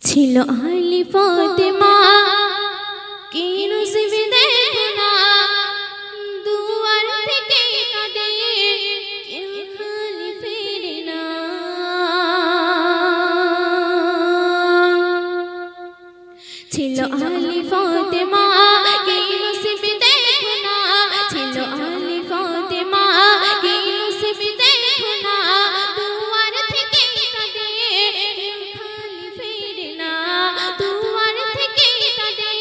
ছিল আলী ফাতেমা কি নসিব দেখো না দুয়ার থেকে কাঁদে কেউ খালি ফিরে না ছিল আলী ফাতেমা কি নসিব দেখো না ছিল আলী ফাতেমা কি নসিব দেখো না দুয়ার থেকে কাঁদে কেউ খালি ফিরে না দুয়ার থেকে কাঁদে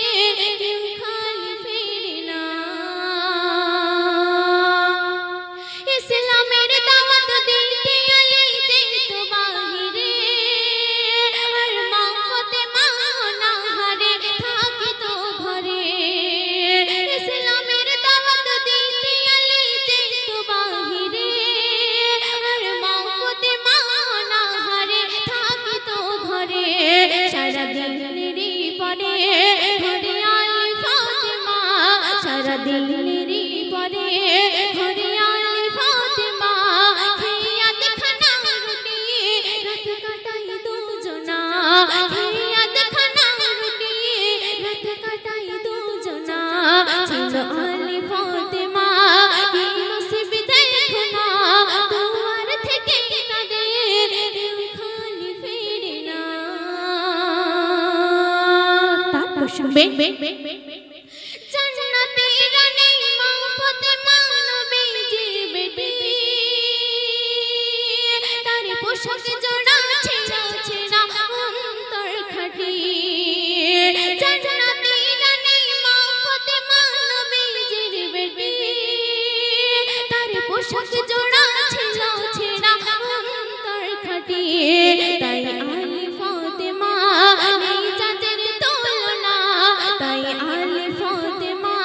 কেউ খালি ফিরে না ইসলামের দাওয়াত দিতে আলী যেত বাহিরে আর মা ফাতেমা না হারে থাকিত ঘরে ইসলামের দাওয়াত দিতে আলী যেত বাহিরে আর মা ফাতেমা না হারে থাকিত ঘরে সারা দিনেরই পরে ঘরে আলী ফাতেমা সারা দিনেরই পরে ঘরে আলী ফাতেমা খেয়াত খানা রুটি রাত কাটাই দুজনা খেয়াত খানা রুটি রাত কাটাই দুজনা ছিল আলী ফাতেমা কি নসিব দেখো না দুয়ার থেকে তাদের কেউ খালি ফিরে না তারপর শুনবেন জান্নাতে রানী মা ফাতেমা নবীজির বেটি তার পোশাক জোড়া ছেঁড়া ছেঁড়া অন্তর খাটি জান্নাতে রানী মা ফাতেমা নবীজির বেটি তার পোশাক জোড়া ছেঁড়া ছেঁড়া অন্তর খাটি তাই আলী ফাতেমা নেই যাদের তুলনা তাই আলী ফাতেমা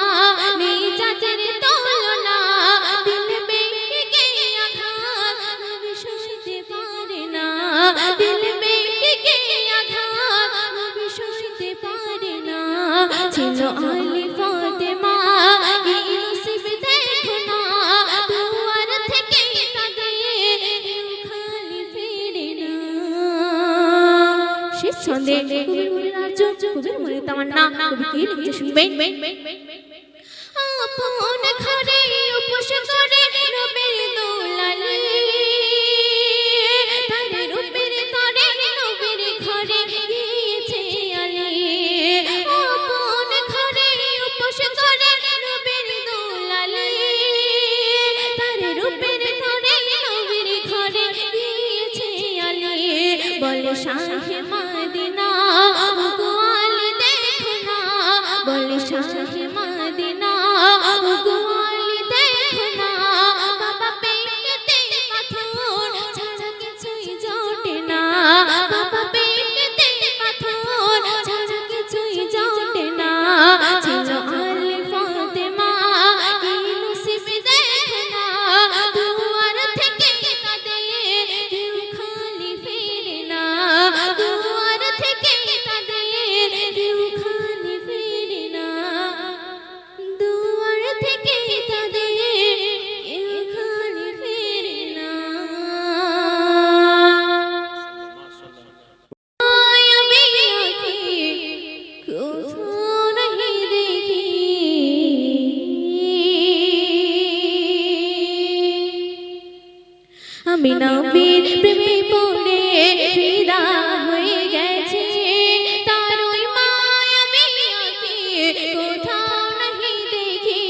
নেই যাদের তুলনা দিল বেটিকে আঘাত নবী সইতে পারে না দিল বেটিকে আঘাত নবী সইতে পারে না ছিল আলী ফাতেমা কি নসিব দেখো না দুয়ার থেকে তাদের কেউ খালি ফিরে না শেষ ছন্দে কবির মনের আর্য কবির মনের তামান্না কবি কি লিখতে শুনবেন আপন ঘরে উপোস করে রবের দোলালে তার রূপের তরে নবীর ঘরে গিয়েছে আলী আপন ঘরে উপোস করে রবের দোলালে তার রূপের তরে নবীর ঘরে গিয়েছে আলী বলে শাহে মদিনা ওগো আলী দেখো না বলে শাহে মদিনা ওগো আলী দেখো না বাবা পেটেতে পাথর ছাড়া কিছুই জোটে না বাবা পেটেতে পাথর ছাড়া কিছুই জোটে না ছিল আলী ফাতেমা কি নসিব দেখো না দুয়ার থেকে কাঁদে কেউ খালি ফিরে না দুয়ার থেকে কাঁদে কেউ খালি ফিরে না দুয়ার থেকে কাঁদে কেউ খালি ফিরে না আমি আঁখি কোথাও नहीं দেখি আমি নবীর প্রেমে পড়ে ফিদা হয়ে গেছি তার ওই মায়াবী আঁখি কোথাও नहीं দেখি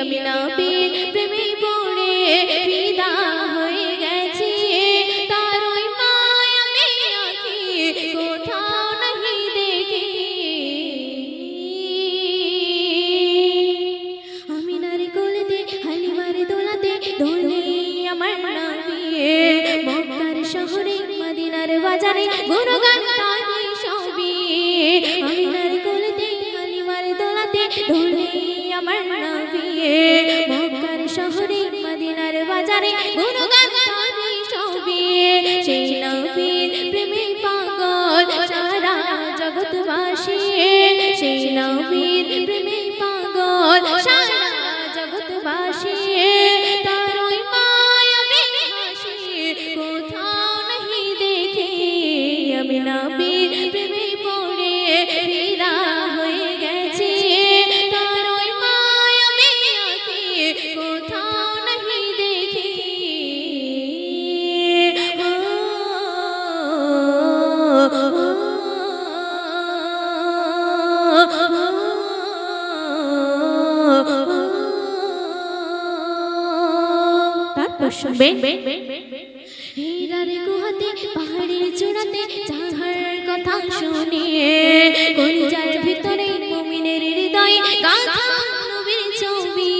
আমি নবীর প্রেমে পড়ে ফিদা হয়ে গেছি তার ওই মায়াবী আঁখি কোথাও नहीं দেখি আমি নারী কোলেতে হালিমারে দোলাতে দোলে আমার নবী মক্কার শহরে মদিনার বাজারে গুণগান গাই সবই আমি নারী কোলেতে হালিমারে দোলাতে দোলে আমার নবী মক্কার শহরে মদিনার বাজারে গুণগান গাই সবই সেই নবীর প্রেমে পাগল সারা জগৎবাসী সেই নবীর প্রেমে পাগল সারা জগৎবাসী তার ওই মায়াবী হাসি কোথাও नहीं দেখি আমি নবীর প্রেমে শুনবেন। হীরার গুহাতে পাহাড়ের চূড়াতে যাহার কথা শুনে কলিজার ভিতরে মুমিনের হৃদয়ে গাথা নবীর ছবি।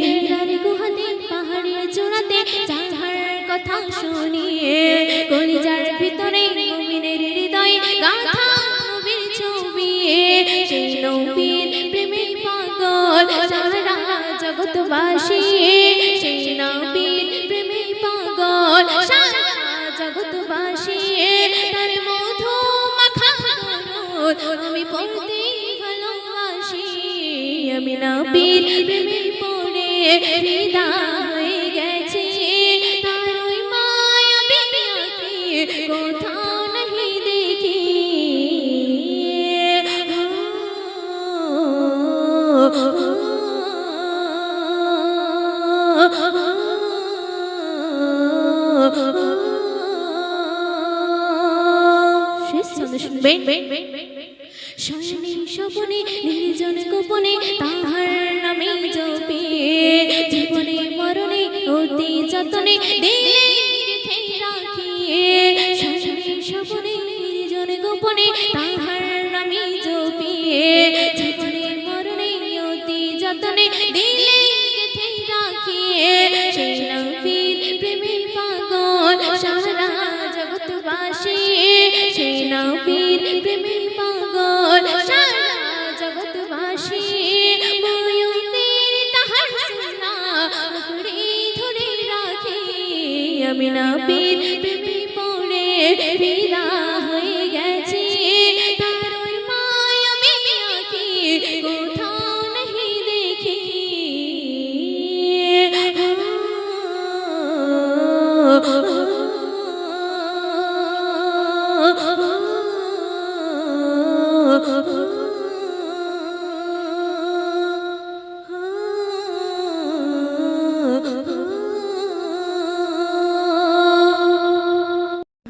হীরার গুহাতে পাহাড়ের চূড়াতে যাহার কথা শুনে কলিজার ভিতরে মুমিনের হৃদয়ে গাথা নবীর ছবি। সেই নবীর প্রেমে পাগল সারা জগৎবাসী। সেই নবীর প্রেমে পাগল সারা জগৎবাসী। তার মধু মাখা দরুদ আমি পড়তে ভালোবাসি। আমি নবীর প্রেমে পড়ে ফিদা হয়ে গেছি। তার ওই মায়াবী আঁখি কোথাও নাহি দেখি। শুনবেন। শয়নে স্বপনে নির্জন গোপনে তাহার নামে জপি। জীবনে মরণে অতি যতনে দিলে গেঁথে রাখি। শয়নে স্বপনে নির্জন গোপনে তাহার নামে জপি। জীবনে মরণে অতি যতনে দিলে গেঁথে রাখি। সেই নবীর প্রেমে পাগল সারা জগৎবাসী। সেই নবীর প্রেমে পাগল সারা জগৎবাসী। ময়ূরের তাহার সুন্নাহ আঁকড়ে ধরে রাখি। আমি নবীর প্রেমে পড়ে ফিদা হয়ে গেছি। তার ওই মায়াবী আঁখি কোথাও নাহি দেখি।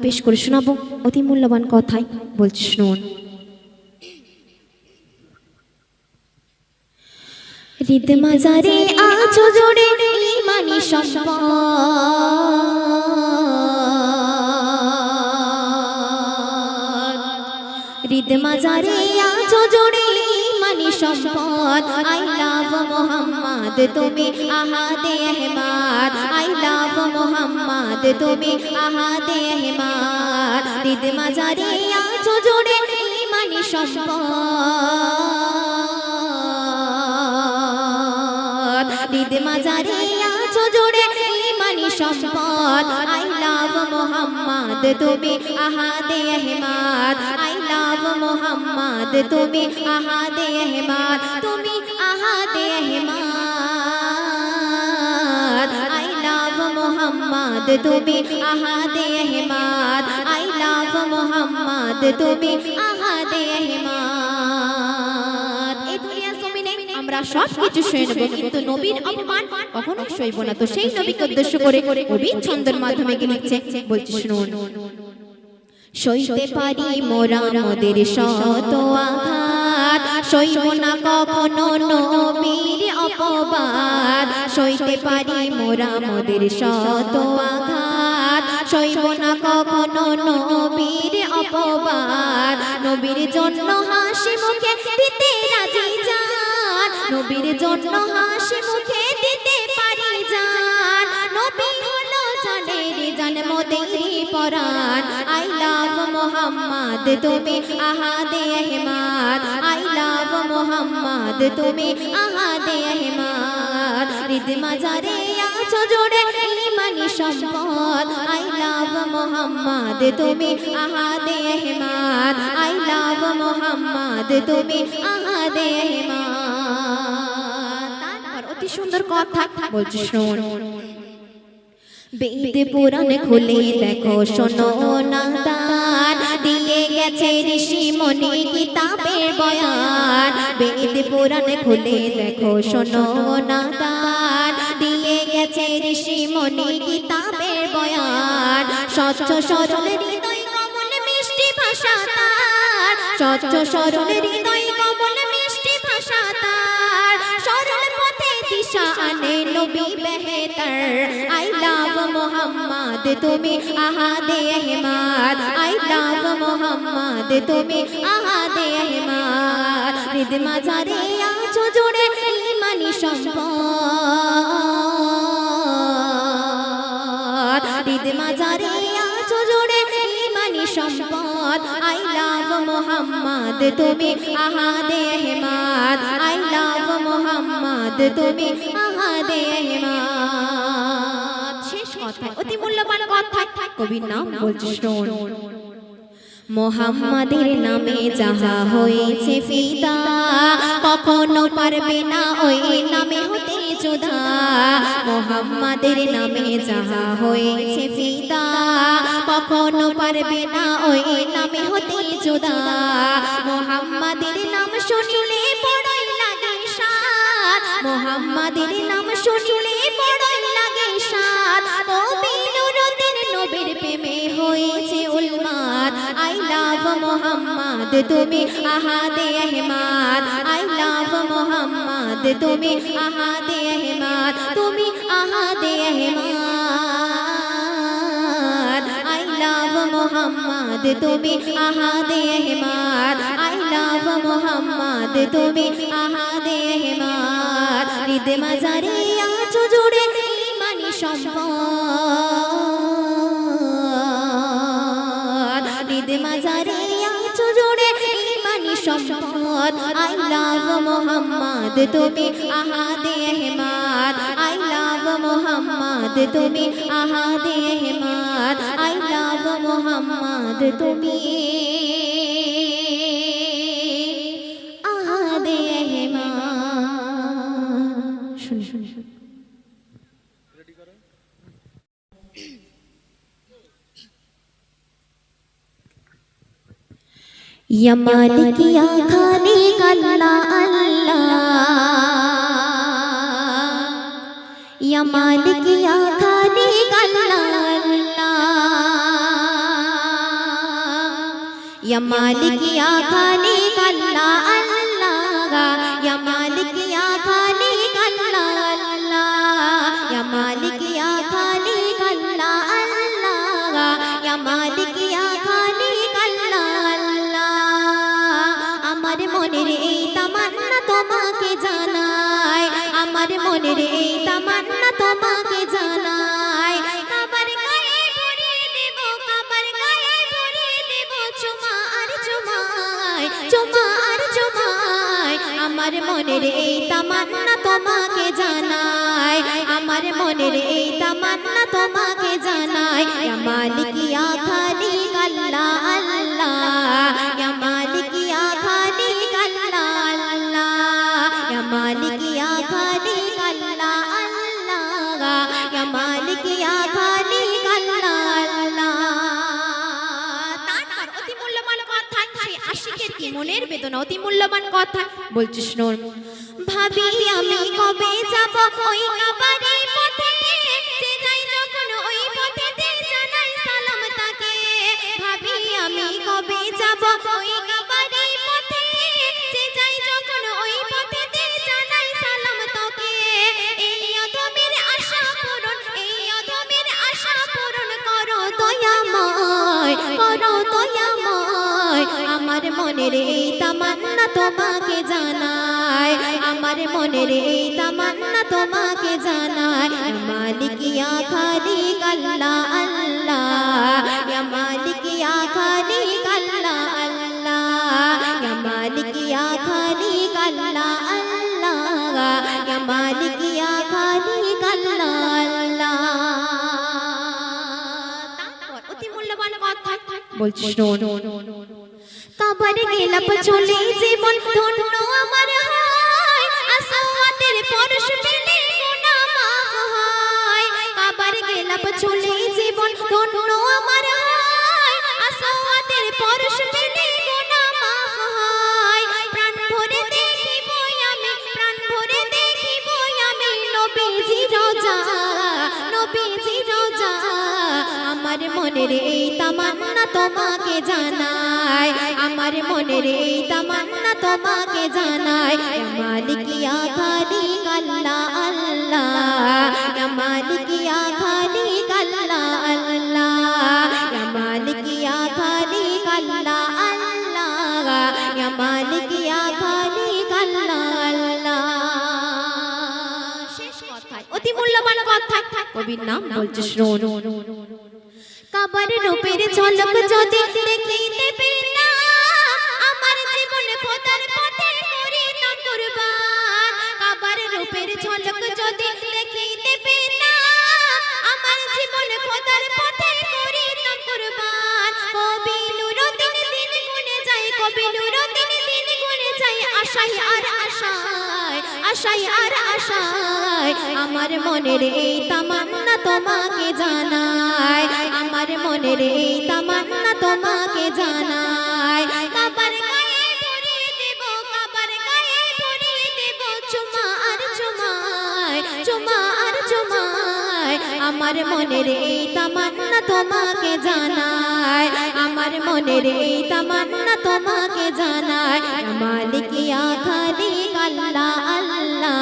পেশ করে শোনাবো অতি মূল্যবান কথাই বলছি শুনুন। হৃদ মাজারে আছো জোড়ে ঈমানি সম্পদ। হৃদ মাজারে আছো জোড়ে ঈমানি সম্পদ। আই লাভ মোহাম্মদ তুমি আহাদে আহমদ। আই লাভ মোহাম্মদ তুমি আহাদে আহমদ। হৃদ মাজারে আছো জোড়ে ঈমানি সম্পদ। হৃদ মাজারে আছো জোড়ে ঈমানি সম্পদ। আই লাভ মোহাম্মদ তুমি আহাদে আহমদ। আই লাভ মোহাম্মদ তুমি আহাদে আহমদ। তুমি আহাদে আহমদ। আই লাভ মোহাম্মদ তুমি আহাদে আহমদ। আই লাভ মোহাম্মদ তুমি আহাদে আহমদ। এই দুনিয়ার জমিনে আমরা সব কিছু সয়ে নেব, কিন্তু নবীর অপমান কখনো সইব না। তো সেই নবীকে উদ্দেশ্য করে কবি ছন্দের মাধ্যমে লিখছে, বলছি শুনুন। সইতে পারি মোরা মোদের শত আঘাত। সইব না কখনো নবীর অপবাদ। সইতে পারি মোরা মোদের শত আঘাত। সইব না কখনো নবীর অপবাদ। নবীর জন্য হাসি মুখে দিতে রাজি জান। নবীর জন্য হাসি মুখে দিতে পারি জান। নবী হলো জানের জান মোদেরই পরাণ। আই লাভ মোহাম্মদ তুমি আহাদে আহমদ। আই লাভ মোহাম্মদ তুমি আহাদে আহমদ। হৃদ মাজারে আছো জোড়ে ঈমানি সম্পদ। আই লাভ মোহাম্মদ তুমি আহাদে আহমদ। আই লাভ মোহাম্মদ তুমি আহাদে আহমদ। তারপর অতি সুন্দর কথা বলছি শুনুন। বেদ পুরাণ খুলে দেখো শোনো না দান। দিয়ে গেছে ঋষি মুনি কিতাবের বয়ান। বেদ পুরাণ খুলে দেখো শোনো না দান। দিয়ে গেছে ঋষি মুনি কিতাবের বয়ান। স্বচ্ছ সরল হৃদয় কমল মিষ্টি ভাষা তার। স্বচ্ছ সরল হৃদয় কমল মিষ্টি ভাষা তার। সরল পথে दिशा आने नबी बेहतर आई लव मोहम्मद तुम्हें अहादे अहमद आई लव मोहम्मद तुम्हें अहादे अहमद हृद माजारे आछो जुड़े ईमानी सम्पद हृद माजारे आछो जुड़े ईमानी सम्पद आई लव मोहम्मद तुम्हें अहादे अहमद आई लव मोहम्मद तुम्हें अहादे अहमद शेष কথায় অতি মূল্যবান কথা কবির নাম বলছি শোন মোহাম্মদের নামে যাহা হয়েছে ফিদা কখনো পারবে না ওই নামে হতে জুদা মোহাম্মদের নামে যাহা হয়েছে ফিদা কখনো পারবে না ওই নামে হতে জুদা মোহাম্মদের নাম শুনলে বড়ই লাগে সাদ মোহাম্মদের নাম শুনলে বড়ই লাগে সাদ কবি নুরুদ্দিন নবীর প্রেমে হয়েছে উন্মাদ আই লাভ মোহাম্মদ তুমি আহাদে আহমদ আই লাভ মোহাম্মদ তুমি আহাদে আহমদ তুমি আহাদে আহমদ আই লাভ মোহাম্মদ তুমি আহাদে আহমদ আই লাভ মোহাম্মদ তুমি আহাদে আহমদ হৃদ মাজারে আছো জুড়ে ঈমানি সম্পদ হৃদ মাজারে আছো জুড়ে ঈমানি সম্পদ আই লাভ মোহাম্মদ তুমি আহাদে আহমদ আই লাভ মোহাম্মদ তুমি আহাদে আহমদ আই লাভ মোহাম্মদ তুমি আহাদে আহমদ শুন শুন শুন या मालिक या खालिक अल्लाह अल्लाह या मालिक या खालिक अल्लाह अल्लाह या मालिक या खालिक अल्लाह अल्लाह या मालिक या खालिक अल्लाह अल्लाह या मालिक या खालिक अल्लाह अल्लाह या मालिक या खालिक अल्लाह আমার মনের এই তামান্না তোমাকে জানাই আমার মনের এই তামান্না তোমাকে জানাই কাবার গায়ে ভরিয়ে দেব কাবার গায়ে ভরিয়ে দেব চুমা আর চুমাই চুমা আর চুমাই আমার মনের এই তামান্না তোমাকে জানাই আমার মনের এই তামান্না তোমাকে জানাই ইয়া মালিক ইয়া খালিক আল্লাহ আল্লাহ ইয়া মালিক ইয়া খালিক আল্লাহ আল্লাহ ইয়া মালিক ইয়া খালিক আল্লাহ আল্লাহ ইয়া মালিক ইয়া খালিক আল্লাহ আল্লাহ তারপর অতি মূল্যবান কথা সেই আশিকের কি মনের বেদনা অতি মূল্যবান কথা বলছি শুনুন ভাবি আমি কবে যাব ওই কাবারে পথে যে যাই যখন ওই পথেতে জানাই সালাম তাকে ভাবি আমি কবে যাব ওই কাবারে পথে যে যাই যখন ওই পথেতে জানাই সালাম তোকে এই অধমের আশা পূরণ করো দয়াময় আমার মনের এই তামান্না তোমাকে জানাই আমার মনের এই তামান্না তোমাকে জানাই মালিক ইয়া খালিক আল্লাহ আল্লাহ ইয়া মালিক ইয়া খালিক আল্লাহ আল্লাহ ইয়া মালিক ইয়া খালিক আল্লাহ আল্লাহ ইয়া মালিক ইয়া খালিক আল্লাহ আল্লাহ তারপর অতি মূল্যবান কথা বলছি শোন কাবারে গেলাম চলে জীবন ধন্য আমার হয় আসওয়াতের পরশ পেলে গুনাহ মাফ হয় কাবারে গেলাম চলে জীবন ধন্য আমার হয় আসওয়াতের পরশ পেলে গুনাহ মাফ হয় প্রাণ ভরে দেখিব আমি নবীজি রোজা আমার মনের এই তামান্না তোমাকে জানাই আমার আমার মনের এই তামান্না তোমাকে জানাই ইয়া মালিক ইয়া খালিক আল্লাহ আল্লাহ ইয়া মালিক ইয়া খালিক আল্লাহ আল্লাহ ইয়া মালিক ইয়া খালিক আল্লাহ আল্লাহ ইয়া মালিক ইয়া খালিক আল্লাহ আল্লাহ। শেষ কথা, অতি মূল্যবান কথা, কবির নাম বলছে শুনুন। কাবার রূপের ঝলক যদি দেখিতে পেতাম, আমার জীবন খোদার পথে করিতাম কুরবান। কাবার রূপের ঝলক যদি দেখিতে পেতাম, আমার জীবন খোদার পথে করিতাম কুরবান। কবি নুরুদ্দিন দিন গুনে যায়, কবি নুরুদ্দিন দিন গুনে যায়, আশায় আর আশায়, আশায় আর আশায়। আমার মনের এই তামান্না তোমাকে জানাই, আমার মনের এই তামান্না তোমাকে জানাই। কাবার গায়ে ভরিয়ে দেব, কাবার গায়ে ভরিয়ে দেব চুমা আর চুমায়, চুমা আর চুমায়। আমার মনের এই তামান্না তোমাকে জানাই, আমার মনের এই তামান্না তোমাকে জানাই। ইয়া মালিক ইয়া খালিক আল্লাহ আল্লাহ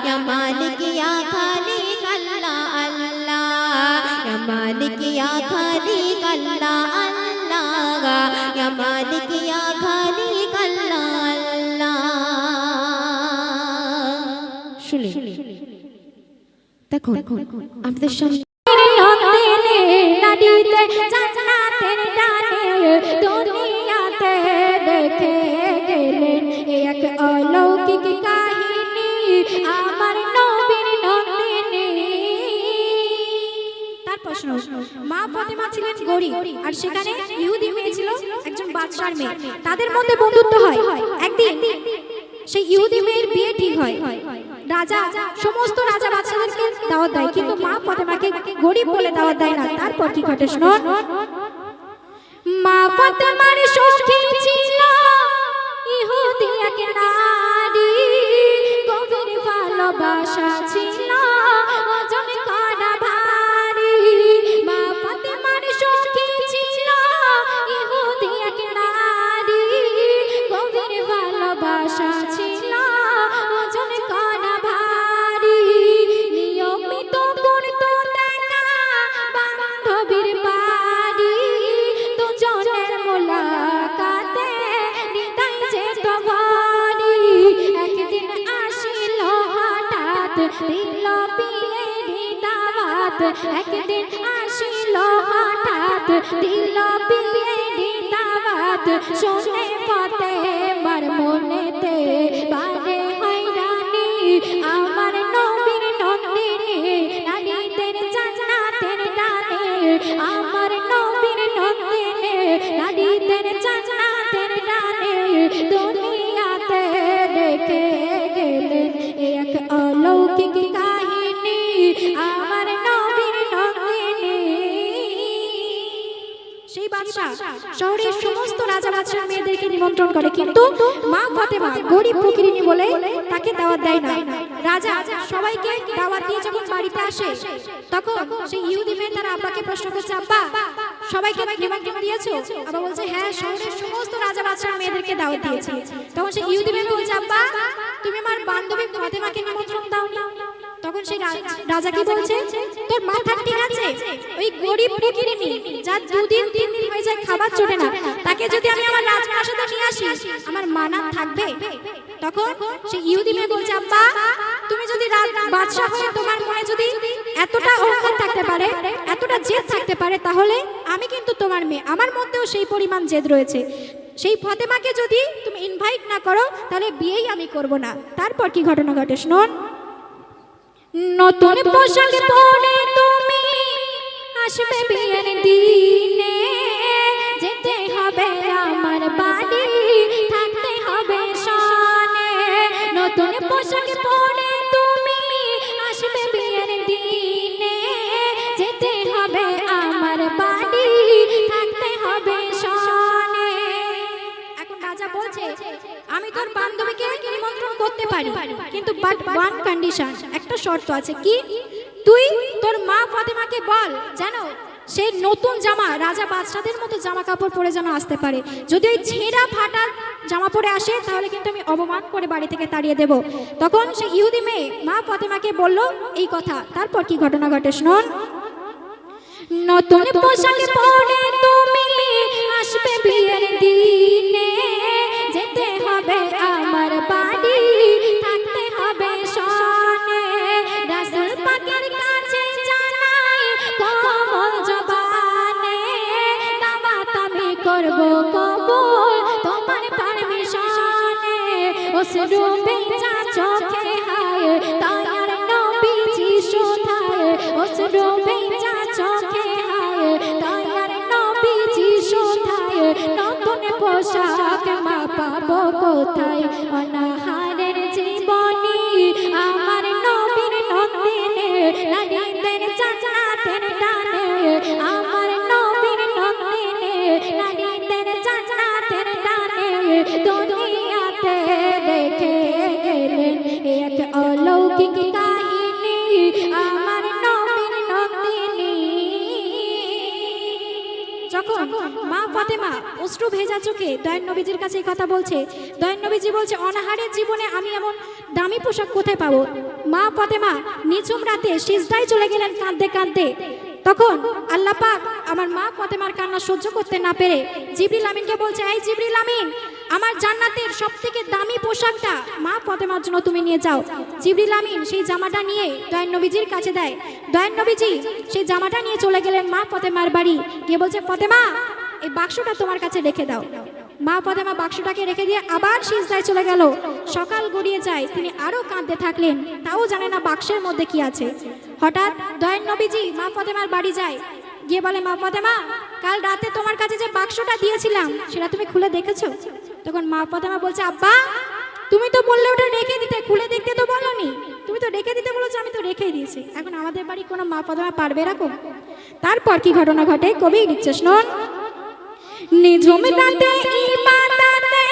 ইয়া মালিক ইয়া খালিক আল্লাহ আল্লাহ ইয়া মালিক ইয়া খালিক আল্লাহ আল্লাহ ইয়া মালিক ইয়া খালিক আল্লাহ আল্লাহ। শুনে দেখুন আমাদের সামনে জান্নাতের ডানে দুনিয়াতে দেখে গেলেন এক অলৌকিক কাহিনী, আমার নবীর নন্দিনী। তার প্রশ্ন, মা ফাতেমা ছিলেন গরিব, আর সেখানে ইহুদি মেয়ে ছিল একজন বাদশার মেয়ে। তাদের মধ্যে বন্ধুত্ব হয়। একদিন সেই ইহুদি মেয়ের বিয়ে ঠিক হয়। রাজা সমস্ত রাজা বাদশাদেরকে দাওয়াত দেয়, কিন্তু মা ফাতেমাকে গরিব বলে দাওয়াত দেয় না। তারপর কি ঘটে শুনুন। মা ফাতেমার সখী ছিল ইহুদি এক নারী, গভীর ভালোবাসা ছিল ওজন করা ভারী। মা ফাতেমার সখী ছিল ইহুদি এক নারী, গভীর ভালোবাসা ছিল ওজন করা ভারী। নিয়মিত করত দেখা বান্ধবীর বাড়ি, দুজনের মোলাকাতে হৃদয় যেত ভারী। একদিন আসিল হঠাৎ দিল বিয়ের দাওয়াত, একদিন আসিল হঠাৎ দিল বিয়ের দাওয়াত। শুনে ফাতেমার মনেতে বাড়ে হয়রানি, আমার নবীর নন্দিনী নারীদের জান্নাতের ডানে, আমার নবীর নন্দিনী নারীদের জান্নাতের ডানে দুনিয়াতে দেখে গেলেন এক অলৌকিক কাহিনী, আমার নবীর নন্দিনী। সেই বাদশা শহরের সমস্ত রাজা বাদশার মেয়েদেরকে নিমন্ত্রণ করে, কিন্তু মা ফাতেমা গরিব ফকিরিনী বলে তাকে দাওয়াত দেয় না। রাজা সবাইকে দাওয়াত দিয়ে যখন বাড়িতে আসে, তখন সেই ইহুদি মেয়ে তার আব্বাকে প্রশ্ন করছে, আব্বা সবাইকে নিমন্ত্রণ দিয়েছো? আব্বা বলছে, হ্যাঁ, শহরের সমস্ত রাজা বাদশার মেয়েদেরকে দাওয়াত দিয়েছি। তখন সেই ইহুদি মেয়ে বলছে, আব্বা তুমি আমার বান্ধবী ফাতেমাকে নিমন্ত্রণ দাওনি। তখন সেই রাজা কি বলছে, তোর মাথা ঠিক আছে? ওই গরিব ফকিরিনী যার দুদিন তিন দিন হয়ে যায় খাবার চটে না, তাকে যদি আমি আমার রাজপ্রাসাদে নিয়ে আসি, আমার মানা থাকবে? তখন সেই ইহুদি মেয়ে বলছে, আব্বা তুমি যদি বাদশা হয়ে তোমার মনে যদি এতটা অহংকার থাকতে পারে, এতটা জেদ থাকতে পারে, তাহলে আমি কিন্তু তোমার মেয়ে, আমার মধ্যেও সেই পরিমাণ জেদ রয়েছে। সেই ফাতেমাকে যদি তুমি ইনভাইট না করো, তাহলে বিয়েই আমি করব না। তারপর কি ঘটনা ঘটে শুনুন। নতুন পোশাক পরে তুমি আসবে বিয়ের দিনে, যেতে হবে আমার বাড়ি, থাকতে হবে সনে। নতুন পোশাক পরে তুমি আসবে বিয়ের দিনে, যেতে হবে আমার বাড়ি, থাকতে হবে সনে। এখন রাজা বলছে, আমি তোর বান্ধবীকে নিমন্ত্রণ করতে পারি, কিন্তু বাট ওয়ান কন্ডিশন, একটা শর্ত আছে। কি? তুই তোর মা ফাতেমাকে বল যেন সে নতুন জামা, রাজা বাদশাদের মতো জামা কাপড় পরে যেন আসতে পারে। যদি ওই ছেঁড়া ফাটা জামা পরে আসে তাহলে কিন্তু আমি অপমান করে বাড়ি থেকে তাড়িয়ে দেব। তখন সে ইহুদি মেয়ে মা ফাতেমাকে বলল এই কথা। তারপর কি ঘটনা ঘটে শুনুন। নতুন পোশাক পরে তুমি আসবে বিয়ের দিনে, যেতে হবে আমার বাড়ি, থাকতে হবে সনে, রাসূল পাকের কাছে জানাই কোমল জবানে, দাওয়াত আমি করব কবুল তোমার পারমিশনে। অশ্রু ভেজা চোখে হায় দয়ার নবীজি শুধায়, অশ্রু ভেজা চোখে হায় দয়ার নবীজি শুধায়, নতুন পোশাক মা পাবো কোথায়, অনাহারের জীবনী আমার নবীর নন্দিনে, নারীদের জান্নাতের টানে, আমার নবীর নন্দিনে, নারীদের জান্নাতের টানে, দুনিয়াতে রেখে গেলেন এক অলৌকিক কাহিনী আমার নবীর নন্দিনী। যখন মা ফাতেমা অশ্রু ভেজা চোখে দয়ার নবীজির কাছে এই কথা বলছে, দয়ার নবীজি বলছে অনাহারের জীবনে আমি এমন দামি পোশাক কোথায় পাবো। মা ফাতেমা নিঝুম রাতে সিজদায় চলে গেলেন কাঁদতে কাঁদতে। তখন আল্লাহ পাক আমার মা ফাতেমার কান্না সহ্য করতে না পেরে জিবরিল আমিনকে বলছে, এই জিবরিল আমিন, আমার জান্নাতের সবথেকে দামি পোশাকটা মা ফাতেমার জন্য তুমি নিয়ে যাও। জিবরিল আমিন সেই জামাটা নিয়ে দয়ার নবীজির কাছে দেয়। দয়ার নবীজি সেই জামাটা নিয়ে চলে গেলেন মা ফাতেমার বাড়ি, গিয়ে বলছে ফাতেমা এই বাক্সটা তোমার কাছে রেখে দাও। মা ফাতেমা বাক্সটাকে রেখে দিয়ে আবার সিজদায় চলে গেল। সকাল গড়িয়ে যায়, তিনি আরো কাঁদতে থাকলেন, তাও জানে না বাক্সের মধ্যে কি আছে। হঠাৎ দয়ার নবীজি মা ফাতেমার বাড়ি যায়, গিয়ে বলে মা ফাতেমা কাল রাতে তোমার কাছে যে বাক্সটা দিয়েছিলাম সেটা তুমি খুলে দেখেছো? তখন মা ফাতেমা বলছে, আব্বা তুমি তো বললে ওটা রেখে দিতে, খুলে দেখতে তো বলোনি, তুমি তো রেখে দিতে বলেছো, আমি তো রেখেই দিয়েছি। এখন আমাদের বাড়ি কোনো মা ফাতেমা পারবে এরকম? তারপর কি ঘটনা ঘটে কবি লিখছে শুনুন। নিঝুম রাতে ইবাদতে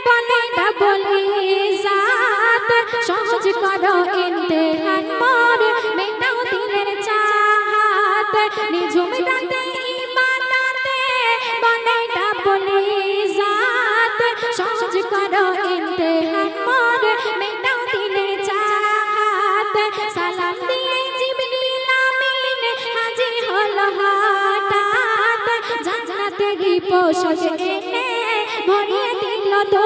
বলে না বলি জাত, সহজ করো ইমতিহান মোর মেটাও দিলের চাহাত। নিঝুম রাতে ইবাদতে বলে না বলি জাত, সহজ করো ইমতিহান মোর মেটাও দিলের চাহাত। সালাম দিয়ে জিবরিল আমিন হাজির হলো হঠাৎ, জান্নাতেরই পোশাক এনে ভরিয়ে দিল দু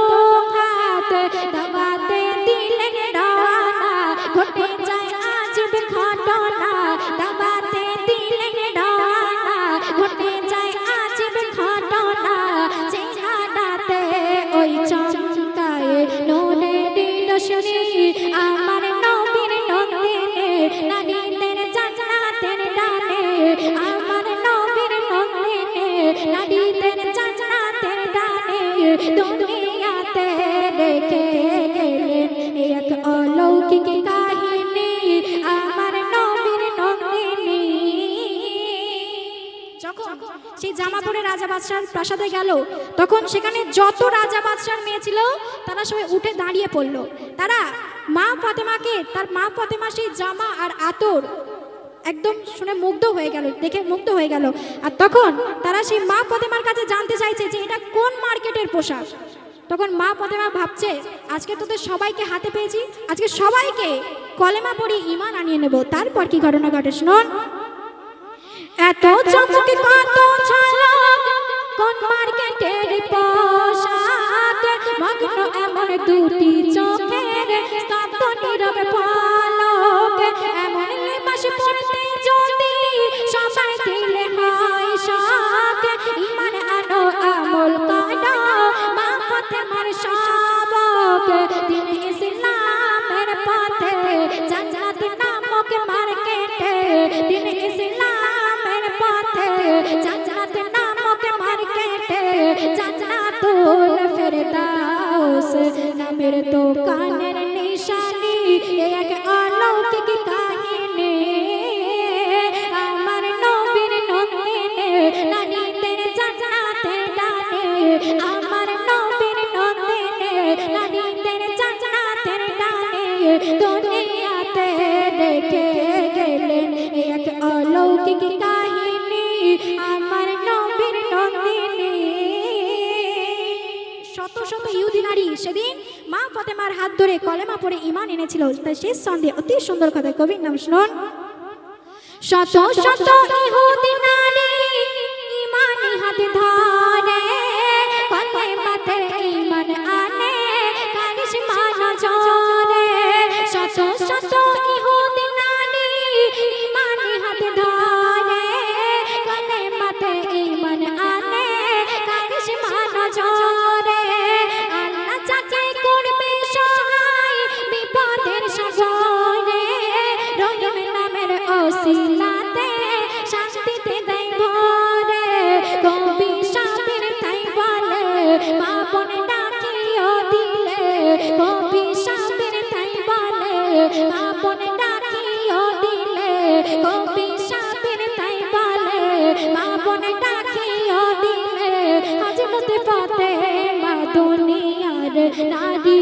হাত, দাওয়াতে দিলেন রওনা ঘটে যায় আজব ঘটনা, দাওয়াতে দিলেন রওনা ঘটে যায় আজব ঘটনা। চেহারাতে ওই চমকায় নূরের রোশনি আমার নবীর নন্দিনে, নারীদের জান্নাতের টানে, আমার নবীর নন্দিনে, নারীদের জান্নাতের টানে, দুনিয়াতে রেখে গেলেন এক অলৌকিক কাহিনী আমার নবীর নন্দিনী। যখন সেই জামা পরে রাজা বাদশার প্রাসাদে গেল, তখন সেখানে যত রাজা বাদশার মেয়ে ছিল তারা সবাই উঠে দাঁড়িয়ে পড়লো। তারা মা ফাতেমাকে, তার মা ফাতেমা সেই জামা আর আতর একদম শুনে মুগ্ধ হয়ে গেল, দেখে মুগ্ধ হয়ে গেল। আর তখন তারা সেই মা ফাতেমার কাছে জানতে চাইছে যে এটা কোন মার্কেটের পোশাক। তখন মা ফাতেমা ভাবছে আজকে তোদের সবাইকে হাতে পেয়েছি, আজকে সবাইকে কলেমা পড়ে ঈমান আনিয়ে নেব। তারপর কি ঘটনা ঘটে শুনুন। এত চমক কত ঝলক কোন মার্কেটের পোশাক, মগ্ন এমন দুটি চোখের স্তব্ধ নীরব পলক, এমন লিবাস পরতে যদি সবার দিলে হয় শখ, ঈমান আনো আমল করো মা ফাতেমার সবক, দিন ইসলামের পথে জান্নাত নামক মার্কেটে, দিন ইসলামের পথে জান্নাত নামক মার্কেটে, জান্নাতুল ফেরদাউস নামের দোকানের নিশানি এক অলৌকিক কাহিনী আমার নবীর নন্দিনে, নারীদের জান্নাতের টানে, আমার নবীর নন্দিনে, নারীদের জান্নাতের টানে, দুনিয়াতে রেখে গেলেন এক অলৌকিক কাহিনী আমার নবীর নন্দিনী। শত শত ইহুদি নারী সেদিন মা ফাতেমার হাত ধরে কলেমা পড়ে ঈমান এনেছিল। তাই শেষ ছন্দে অতি সুন্দর কথা কবির নাম শুনুন। শত শত ইহুদি নারী ঈমানি হাত ধরে কলেমাতে ঈমান আনে কারিশমা নজরে। শত শত ইহুদি নারী ঈমানি হাত ধরে কলেমাতে ঈমান আনে কারিশমা নজরে। আল্লাহ যাকে করবে সহায় বিপদের সাগরে রহিম নামের ওসিলাতে শান্তিতে দেয় ভরে। কবি সাবির তাই বলে মা বোন ডাকিও দিলে। কবি সাবির তাই বলে মা বোন ডাকিও দিলে। কবি সাবির তাই বলে মা বোন ডাকিও দিলে। হযরত ফাতেমা দুনিয়ার নারী